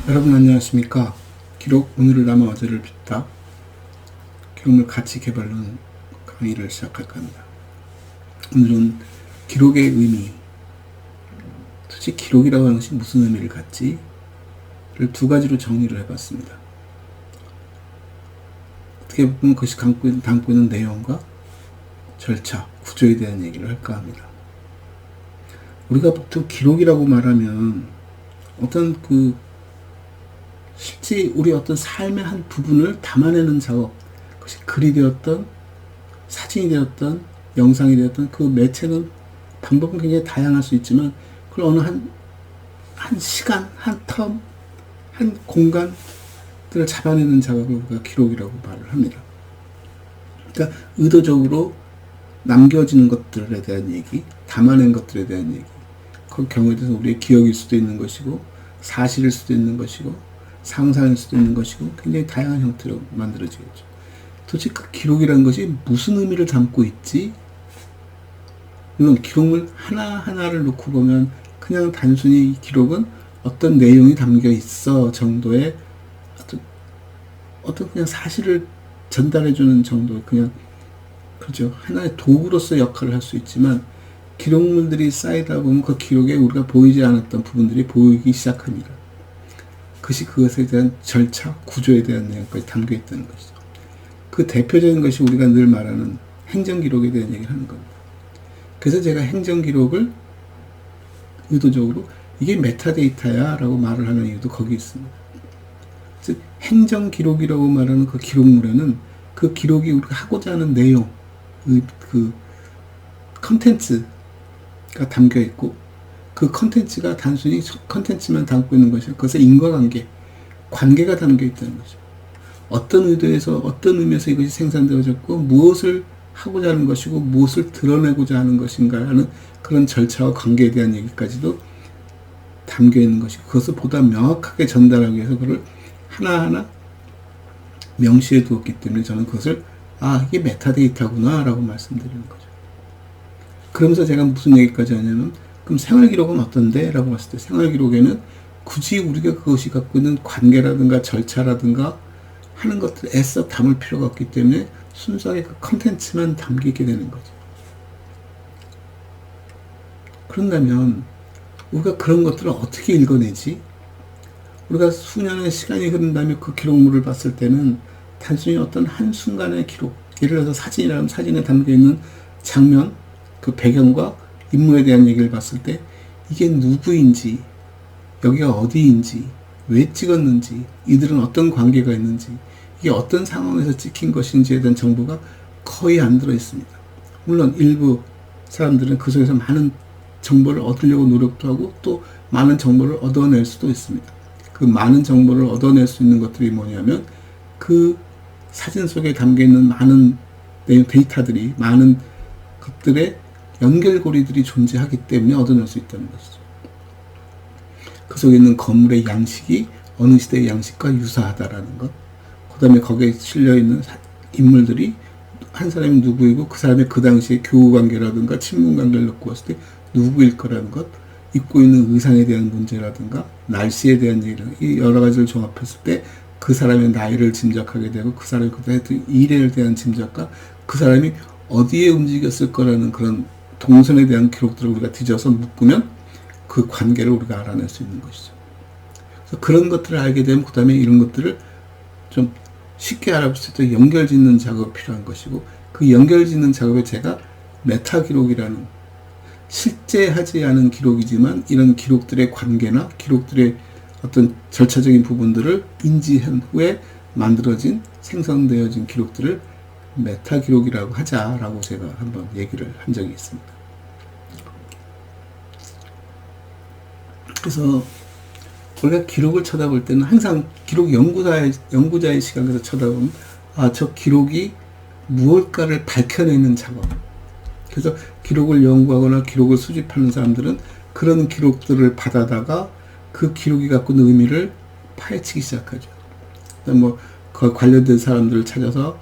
여러분 안녕하십니까? 기록 오늘을 남아 어제를 빚다 기록물 가치 개발론 강의를 시작할까 합니다. 오늘은 기록의 의미, 도대체 기록이라고 하는 것이 무슨 의미를 갖지를 두 가지로 정리를 해봤습니다. 어떻게 보면 그것이 담고 있는 내용과 절차, 구조에 대한 얘기를 할까 합니다. 우리가 보통 기록이라고 말하면 어떤 실제 우리 어떤 삶의 한 부분을 담아내는 작업, 그것이 글이 되었던, 사진이 되었던, 영상이 되었던 그 매체는 방법은 굉장히 다양할 수 있지만 그걸 어느 한 시간, 한 텀, 한 공간들을 잡아내는 작업을 우리가 기록이라고 말을 합니다. 그러니까 의도적으로 남겨지는 것들에 대한 얘기, 담아낸 것들에 대한 얘기, 그 경우에 대해서 우리의 기억일 수도 있는 것이고 사실일 수도 있는 것이고 상상일 수도 있는 것이고 굉장히 다양한 형태로 만들어지겠죠. 도대체 그 기록이라는 것이 무슨 의미를 담고 있지? 물론 기록물 하나하나를 놓고 보면 그냥 단순히 이 기록은 어떤 내용이 담겨 있어 정도의 어떤 그냥 사실을 전달해주는 정도, 그냥 그렇죠. 하나의 도구로서 역할을 할 수 있지만 기록물들이 쌓이다 보면 그 기록에 우리가 보이지 않았던 부분들이 보이기 시작합니다. 그것에 대한 절차, 구조에 대한 내용까지 담겨 있다는 것이죠. 그 대표적인 것이 우리가 늘 말하는 행정기록에 대한 얘기를 하는 겁니다. 그래서 제가 행정기록을 의도적으로 이게 메타데이터야 라고 말을 하는 이유도 거기 있습니다. 즉 행정기록이라고 말하는 그 기록물에는 그 기록이 우리가 하고자 하는 내용, 그 컨텐츠가 담겨 있고 그 컨텐츠가 단순히 컨텐츠만 담고 있는 것이 그것의 인과관계, 관계가 담겨 있다는 거죠. 어떤 의도에서 어떤 의미에서 이것이 생산되어졌고 무엇을 하고자 하는 것이고 무엇을 드러내고자 하는 것인가 하는 그런 절차와 관계에 대한 얘기까지도 담겨 있는 것이고 그것을 보다 명확하게 전달하기 위해서 그걸 하나하나 명시해 두었기 때문에 저는 그것을 이게 메타데이터구나 라고 말씀드리는 거죠. 그러면서 제가 무슨 얘기까지 하냐면 그럼 생활기록은 어떤데? 라고 봤을 때 생활기록에는 굳이 우리가 그것이 갖고 있는 관계라든가 절차라든가 하는 것들을 애써 담을 필요가 없기 때문에 순수하게 그 컨텐츠만 담기게 되는 거죠. 그런다면 우리가 그런 것들을 어떻게 읽어내지? 우리가 수년의 시간이 흐른 다음에 그 기록물을 봤을 때는 단순히 어떤 한순간의 기록, 예를 들어서 사진이라면 사진에 담겨있는 장면, 그 배경과 인물에 대한 얘기를 봤을 때 이게 누구인지, 여기가 어디인지, 왜 찍었는지, 이들은 어떤 관계가 있는지, 이게 어떤 상황에서 찍힌 것인지에 대한 정보가 거의 안 들어있습니다. 물론 일부 사람들은 그 속에서 많은 정보를 얻으려고 노력도 하고 또 많은 정보를 얻어낼 수도 있습니다. 그 많은 정보를 얻어낼 수 있는 것들이 뭐냐면 그 사진 속에 담겨있는 많은 데이터들이, 많은 것들의 연결고리들이 존재하기 때문에 얻어낼 수 있다는 것이죠. 그 속에 있는 건물의 양식이 어느 시대의 양식과 유사하다라는 것, 그 다음에 거기에 실려있는 인물들이 한 사람이 누구이고 그 사람의 그 당시의 교우관계라든가 친분관계를 놓고 봤을 때 누구일 거라는 것, 입고 있는 의상에 대한 문제라든가 날씨에 대한 얘기를, 이 여러 가지를 종합했을 때 그 사람의 나이를 짐작하게 되고 그 사람이 그때 했던 일에 대한 짐작과 그 사람이 어디에 움직였을 거라는 그런 동선에 대한 기록들을 우리가 뒤져서 묶으면 그 관계를 우리가 알아낼 수 있는 것이죠. 그래서 그런 것들을 알게 되면 그 다음에 이런 것들을 좀 쉽게 알아볼 수 있도록 연결 짓는 작업이 필요한 것이고 그 연결 짓는 작업에 제가 메타 기록이라는 실제 하지 않은 기록이지만 이런 기록들의 관계나 기록들의 어떤 절차적인 부분들을 인지한 후에 만들어진 생성되어진 기록들을 메타 기록이라고 하자라고 제가 한번 얘기를 한 적이 있습니다. 그래서 우리가 기록을 쳐다볼 때는 항상 기록 연구자의 시각에서 쳐다보면 저 기록이 무엇일까를 밝혀내는 작업. 그래서 기록을 연구하거나 기록을 수집하는 사람들은 그런 기록들을 받아다가 그 기록이 갖고 있는 의미를 파헤치기 시작하죠. 그 관련된 사람들을 찾아서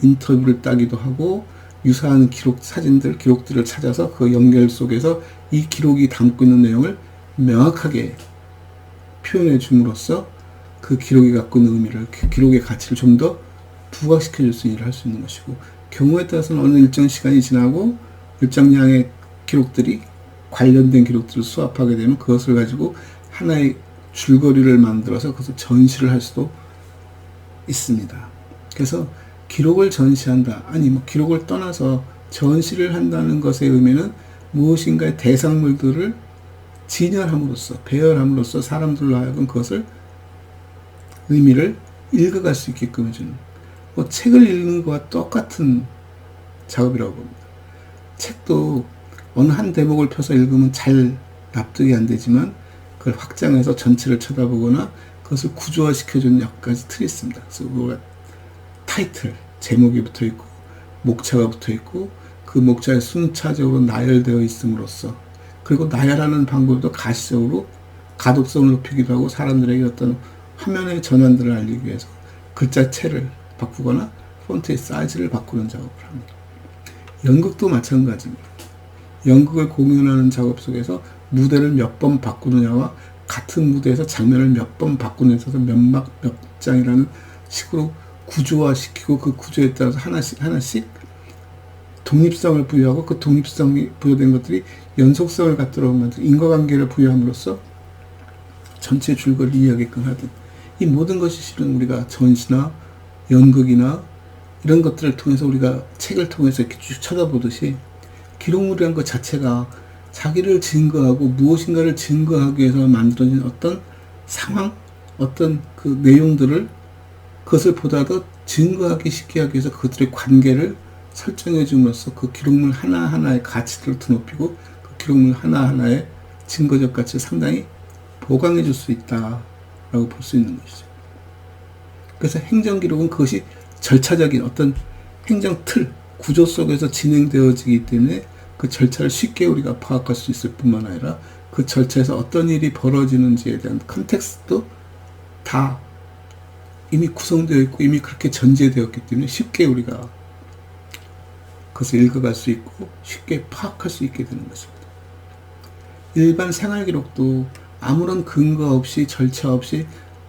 인터뷰를 따기도 하고 유사한 기록들을 찾아서 그 연결 속에서 이 기록이 담고 있는 내용을 명확하게 표현해 줌으로써 그 기록이 갖고 있는 의미를, 그 기록의 가치를 좀 더 부각시켜 줄 수 있는 일을 할 수 있는 것이고, 경우에 따라서는 어느 일정 시간이 지나고 일정량의 기록들이, 관련된 기록들을 수합하게 되면 그것을 가지고 하나의 줄거리를 만들어서 그것을 전시를 할 수도 있습니다. 그래서 기록을 전시한다, 아니 뭐 기록을 떠나서 전시를 한다는 것의 의미는 무엇인가의 대상물들을 진열함으로써, 배열함으로써 사람들로 하여금 그것을 의미를 읽어갈 수 있게끔 해주는, 뭐 책을 읽는 것과 똑같은 작업이라고 봅니다. 책도 어느 한 대목을 펴서 읽으면 잘 납득이 안 되지만 그걸 확장해서 전체를 쳐다보거나 그것을 구조화시켜주는 여러 가지 틀이 있습니다. 그래서 우리가 타이틀, 제목이 붙어 있고 목차가 붙어 있고 그 목차에 순차적으로 나열되어 있음으로써, 그리고 나열하는 방법도 가시적으로 가독성을 높이기도 하고 사람들에게 어떤 화면의 전환들을 알리기 위해서 글자체를 바꾸거나 폰트의 사이즈를 바꾸는 작업을 합니다. 연극도 마찬가지입니다. 연극을 공연하는 작업 속에서 무대를 몇 번 바꾸느냐와 같은 무대에서 장면을 몇 번 바꾸느냐에 있어서 몇 막, 몇 장이라는 식으로 구조화시키고 그 구조에 따라서 하나씩 독립성을 부여하고 그 독립성이 부여된 것들이 연속성을 갖도록 만들고 인과관계를 부여함으로써 전체 줄거리를 이해하게끔 하든, 이 모든 것이 실은 우리가 전시나 연극이나 이런 것들을 통해서, 우리가 책을 통해서 이렇게 쭉 쳐다보듯이 기록물이란 것 자체가 자기를 증거하고 무엇인가를 증거하기 위해서 만들어진 어떤 상황, 어떤 그 내용들을, 그것을 보다 더 증거하기 쉽게 하기 위해서 그것들의 관계를 설정해 줌으로써 그 기록물 하나하나의 가치를 더 높이고 그 기록물 하나하나의 증거적 가치를 상당히 보강해 줄 수 있다라고 볼 수 있는 것이죠. 그래서 행정기록은 그것이 절차적인 어떤 행정 틀, 구조 속에서 진행되어지기 때문에 그 절차를 쉽게 우리가 파악할 수 있을 뿐만 아니라 그 절차에서 어떤 일이 벌어지는지에 대한 컨텍스트도 다 이미 구성되어 있고 이미 그렇게 전제되었기 때문에 쉽게 우리가 그것을 읽어갈 수 있고 쉽게 파악할 수 있게 되는 것입니다. 일반 생활기록도 아무런 근거 없이 절차 없이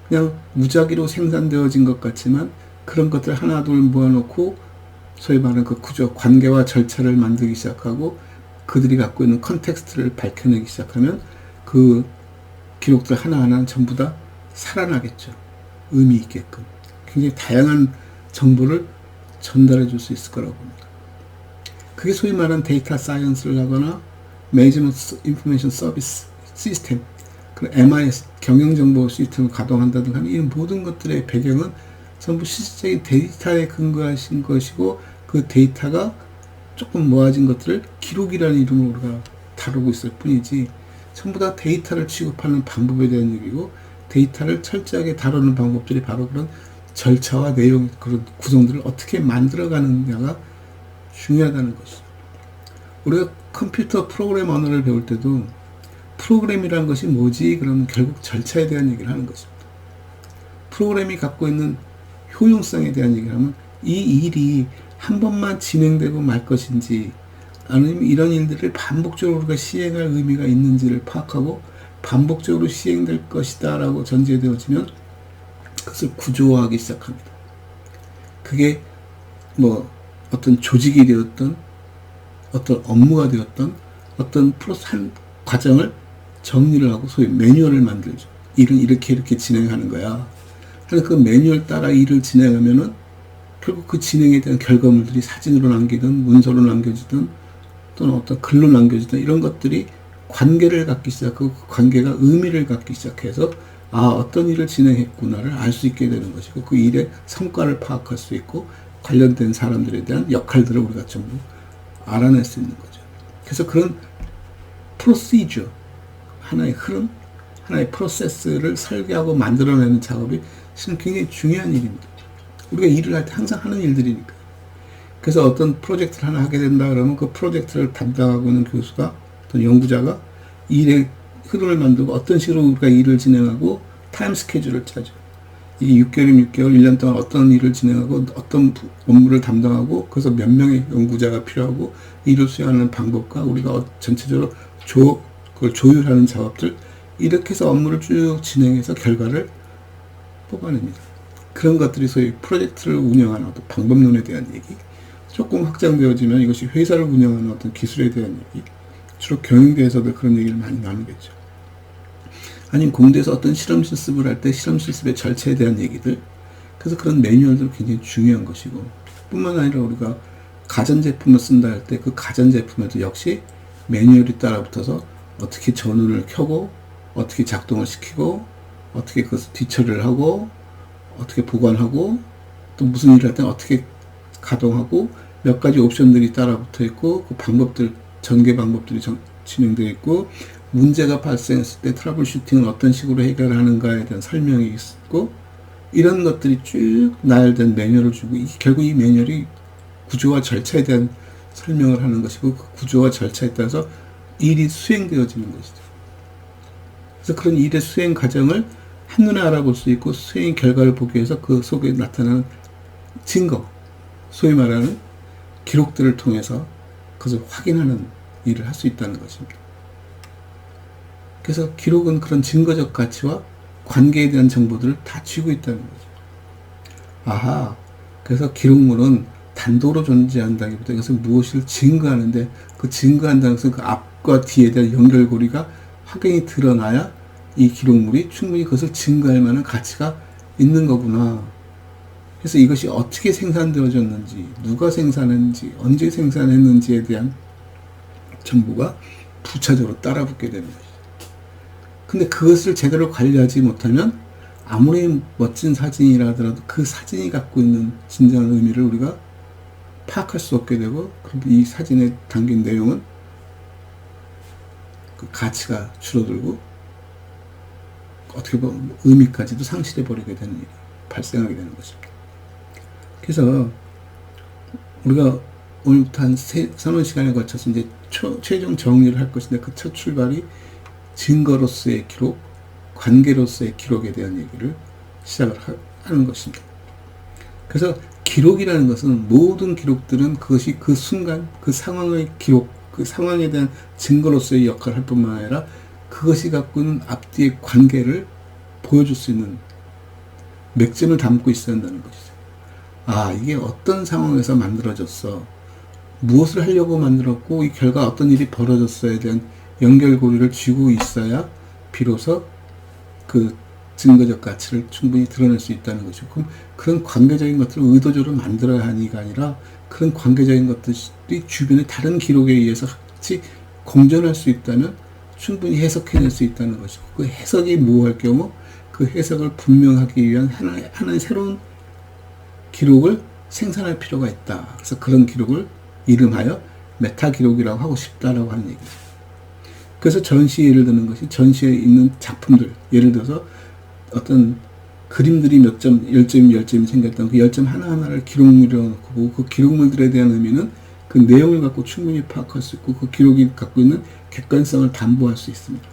그냥 무작위로 생산되어진 것 같지만 그런 것들 하나 둘 모아놓고 소위 말하는 그 구조, 관계와 절차를 만들기 시작하고 그들이 갖고 있는 컨텍스트를 밝혀내기 시작하면 그 기록들 하나하나는 전부 다 살아나겠죠. 의미 있게끔. 굉장히 다양한 정보를 전달해 줄 수 있을 거라고 봅니다. 그게 소위 말하는 데이터 사이언스를 하거나 매니지먼트 인포메이션 서비스 시스템, 그 MIS, 경영정보 시스템을 가동한다든가 하는 이 모든 것들의 배경은 전부 실질적인 데이터에 근거하신 것이고 그 데이터가 조금 모아진 것들을 기록이라는 이름으로 우리가 다루고 있을 뿐이지 전부 다 데이터를 취급하는 방법에 대한 얘기고 데이터를 철저하게 다루는 방법들이 바로 그런 절차와 내용, 그런 구성들을 어떻게 만들어가느냐가 중요하다는 것이죠. 우리가 컴퓨터 프로그램 언어를 배울 때도 프로그램이라는 것이 뭐지? 그러면 결국 절차에 대한 얘기를 하는 것입니다. 프로그램이 갖고 있는 효용성에 대한 얘기를 하면 이 일이 한 번만 진행되고 말 것인지 아니면 이런 일들을 반복적으로 우리가 시행할 의미가 있는지를 파악하고 반복적으로 시행될 것이다 라고 전제되어지면 그것을 구조화하기 시작합니다. 그게 뭐 어떤 조직이 되었던 어떤 업무가 되었던 어떤 프로세스 한 과정을 정리를 하고 소위 매뉴얼을 만들죠. 일은 이렇게 진행하는 거야. 그래서 그 매뉴얼 따라 일을 진행하면은 결국 그 진행에 대한 결과물들이 사진으로 남기든 문서로 남겨지든 또는 어떤 글로 남겨지든 이런 것들이 관계를 갖기 시작하고 그 관계가 의미를 갖기 시작해서 어떤 일을 진행했구나를 알 수 있게 되는 것이고 그 일의 성과를 파악할 수 있고 관련된 사람들에 대한 역할들을 우리가 전부 알아낼 수 있는 거죠. 그래서 그런 프로시저, 하나의 흐름, 하나의 프로세스를 설계하고 만들어내는 작업이 실은 굉장히 중요한 일입니다. 우리가 일을 할 때 항상 하는 일들이니까. 그래서 어떤 프로젝트를 하나 하게 된다 그러면 그 프로젝트를 담당하고 있는 교수가 또는 연구자가 일의 흐름을 만들고 어떤 식으로 우리가 일을 진행하고 타임 스케줄을 짜죠. 이게 6개월이면 6개월, 1년 동안 어떤 일을 진행하고 어떤 업무를 담당하고 그래서 몇 명의 연구자가 필요하고 일을 수행하는 방법과 우리가 전체적으로 그걸 조율하는 작업들 이렇게 해서 업무를 쭉 진행해서 결과를 뽑아냅니다. 그런 것들이 소위 프로젝트를 운영하는 어떤 방법론에 대한 얘기, 조금 확장되어지면 이것이 회사를 운영하는 어떤 기술에 대한 얘기, 주로 경영대에서도 그런 얘기를 많이 나누겠죠. 아니면 공대에서 어떤 실험 실습을 할 때 실험 실습의 절차에 대한 얘기들, 그래서 그런 매뉴얼도 굉장히 중요한 것이고, 뿐만 아니라 우리가 가전제품을 쓴다 할 때 그 가전제품에도 역시 매뉴얼이 따라붙어서 어떻게 전원을 켜고 어떻게 작동을 시키고 어떻게 그것을 뒤처리를 하고 어떻게 보관하고 또 무슨 일을 할 때 어떻게 가동하고 몇 가지 옵션들이 따라붙어 있고 그 방법들, 전개 방법들이 진행되어 있고 문제가 발생했을 때 트러블 슈팅은 어떤 식으로 해결하는가에 대한 설명이 있고 이런 것들이 쭉 나열된 매뉴얼을 주고 결국 이 매뉴얼이 구조와 절차에 대한 설명을 하는 것이고 그 구조와 절차에 따라서 일이 수행되어지는 것이죠. 그래서 그런 일의 수행 과정을 한눈에 알아볼 수 있고 수행 결과를 보기 위해서 그 속에 나타나는 증거, 소위 말하는 기록들을 통해서 그것을 확인하는 일을 할 수 있다는 것입니다. 그래서 기록은 그런 증거적 가치와 관계에 대한 정보들을 다 쥐고 있다는 거죠. 아하, 그래서 기록물은 단독으로 존재한다기보다 이것은 무엇을 증거하는데 그 증거한다는 것은 그 앞과 뒤에 대한 연결고리가 확연히 드러나야 이 기록물이 충분히 그것을 증거할 만한 가치가 있는 거구나. 그래서 이것이 어떻게 생산되어졌는지, 누가 생산했는지, 언제 생산했는지에 대한 정보가 부차적으로 따라붙게 되는 것이죠. 근데 그것을 제대로 관리하지 못하면 아무리 멋진 사진이라 하더라도 그 사진이 갖고 있는 진정한 의미를 우리가 파악할 수 없게 되고 그럼 이 사진에 담긴 내용은 그 가치가 줄어들고 어떻게 보면 의미까지도 상실해버리게 되는 일이 발생하게 되는 것입니다. 그래서 우리가 오늘부터 한 3-4시간에 걸쳐서 이제 최종 정리를 할 것인데 그 첫 출발이 증거로서의 기록, 관계로서의 기록에 대한 얘기를 시작을 하는 것입니다. 그래서 기록이라는 것은 모든 기록들은 그것이 그 순간, 그 상황의 기록, 그 상황에 대한 증거로서의 역할을 할 뿐만 아니라 그것이 갖고 있는 앞뒤의 관계를 보여줄 수 있는 맥점을 담고 있어야 한다는 것이죠. 아, 이게 어떤 상황에서 만들어졌어. 무엇을 하려고 만들었고 이 결과 어떤 일이 벌어졌어에 대한 연결고리를 쥐고 있어야 비로소 그 증거적 가치를 충분히 드러낼 수 있다는 것이고 그럼 그런 관계적인 것들을 의도적으로 만들어야 하니가 아니라 그런 관계적인 것들이 주변의 다른 기록에 의해서 같이 공존할 수 있다면 충분히 해석해낼 수 있다는 것이고 그 해석이 모호할 경우 그 해석을 분명하기 위한 하나의 새로운 기록을 생산할 필요가 있다. 그래서 그런 기록을 이름하여 메타 기록이라고 하고 싶다라고 하는 얘기죠. 그래서 전시에 예를 드는 것이 전시에 있는 작품들, 예를 들어서 어떤 그림들이 몇 점, 10점이 생겼다면 그 10점 하나하나를 기록물이라고 놓고 그 기록물들에 대한 의미는 그 내용을 갖고 충분히 파악할 수 있고 그 기록이 갖고 있는 객관성을 담보할 수 있습니다.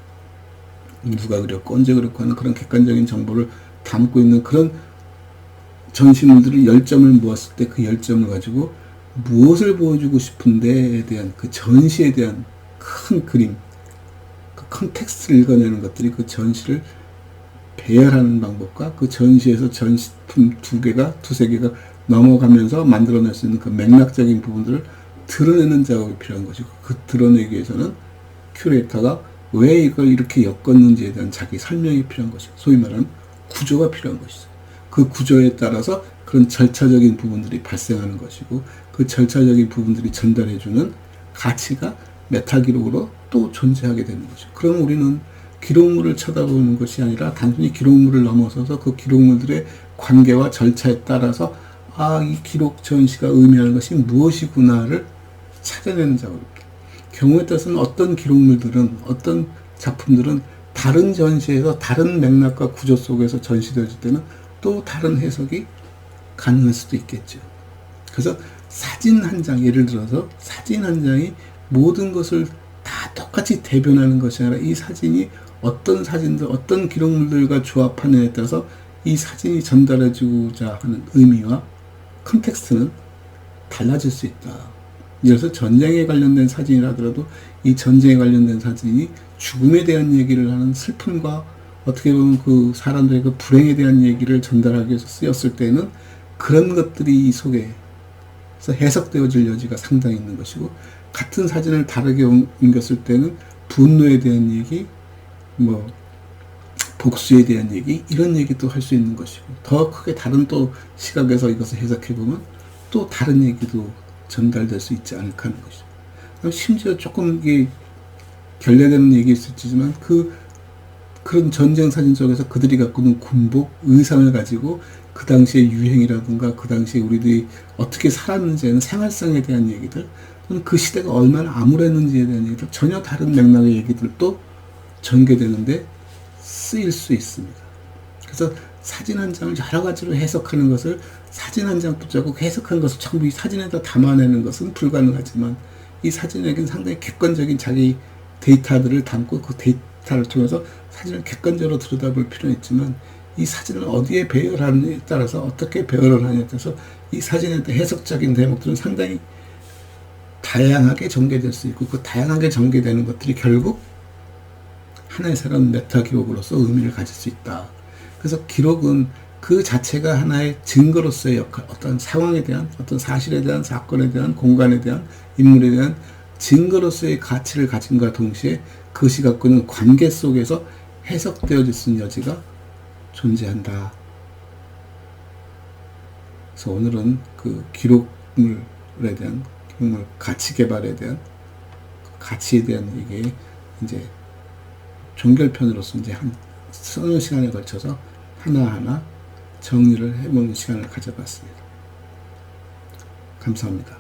누가 그렸고 언제 그렸고 하는 그런 객관적인 정보를 담고 있는 그런 전시물들을 10점을 모았을 때 그 10점을 가지고 무엇을 보여주고 싶은데에 대한 그 전시에 대한 큰 그림, 그 컨텍스트를 읽어내는 것들이 그 전시를 배열하는 방법과 그 전시에서 전시품 두세 개가 넘어가면서 만들어낼 수 있는 그 맥락적인 부분들을 드러내는 작업이 필요한 것이고 그 드러내기 위해서는 큐레이터가 왜 이걸 이렇게 엮었는지에 대한 자기 설명이 필요한 것이고 소위 말하는 구조가 필요한 것이죠. 그 구조에 따라서 그런 절차적인 부분들이 발생하는 것이고 그 절차적인 부분들이 전달해주는 가치가 메타 기록으로 또 존재하게 되는 거죠. 그럼 우리는 기록물을 쳐다보는 것이 아니라 단순히 기록물을 넘어서서 그 기록물들의 관계와 절차에 따라서 아, 이 기록 전시가 의미하는 것이 무엇이구나를 찾아내는 작업입니다. 경우에 따라서는 어떤 기록물들은 어떤 작품들은 다른 전시에서 다른 맥락과 구조 속에서 전시되어질 때는 또 다른 해석이 가능할 수도 있겠죠. 그래서 사진 한 장, 예를 들어서 사진 한 장이 모든 것을 다 똑같이 대변하는 것이 아니라 이 사진이 어떤 사진들, 어떤 기록물들과 조합하느냐에 따라서 이 사진이 전달해주고자 하는 의미와 컨텍스트는 달라질 수 있다. 예를 들어서 전쟁에 관련된 사진이라 하더라도 이 전쟁에 관련된 사진이 죽음에 대한 얘기를 하는 슬픔과 어떻게 보면 그 사람들의 그 불행에 대한 얘기를 전달하기 위해서 쓰였을 때는 그런 것들이 이 속에서 해석되어질 여지가 상당히 있는 것이고, 같은 사진을 다르게 옮겼을 때는 분노에 대한 얘기, 뭐 복수에 대한 얘기, 이런 얘기도 할 수 있는 것이고, 더 크게 다른 또 시각에서 이것을 해석해 보면 또 다른 얘기도 전달될 수 있지 않을까 하는 것이죠. 심지어 조금 이게 결례되는 얘기일 수 있지만 그런 전쟁 사진 속에서 그들이 갖고 있는 군복, 의상을 가지고 그 당시의 유행이라든가 그 당시에 우리들이 어떻게 살았는지에는 생활상에 대한 얘기들, 또는 그 시대가 얼마나 암울했는지에 대한 얘기들, 전혀 다른 맥락의 얘기들도 전개되는데 쓰일 수 있습니다. 그래서 사진 한 장을 여러 가지로 해석하는 것을, 사진 한 장 붙잡고 해석한 것을 전부 이 사진에다 담아내는 것은 불가능하지만, 이 사진에게는 상당히 객관적인 자기 데이터들을 담고 그 데이터를 통해서 사진을 객관적으로 들여다볼 필요는 있지만, 이 사진을 어디에 배열하느냐에 따라서, 어떻게 배열을 하느냐에 따라서 이 사진에 대한 해석적인 대목들은 상당히 다양하게 전개될 수 있고, 그 다양하게 전개되는 것들이 결국 하나의 새로운 메타 기록으로서 의미를 가질 수 있다. 그래서 기록은 그 자체가 하나의 증거로서의 역할, 어떤 상황에 대한, 어떤 사실에 대한, 사건에 대한, 공간에 대한, 인물에 대한 증거로서의 가치를 가진과 동시에 그것이 갖고 있는 관계 속에서 해석되어질 수 있는 여지가 존재한다. 그래서 오늘은 그 기록물에 대한, 기록물 가치 개발에 대한, 가치에 대한 이게 이제 종결편으로서 이제 한 서너 시간에 걸쳐서 하나하나 정리를 해보는 시간을 가져봤습니다. 감사합니다.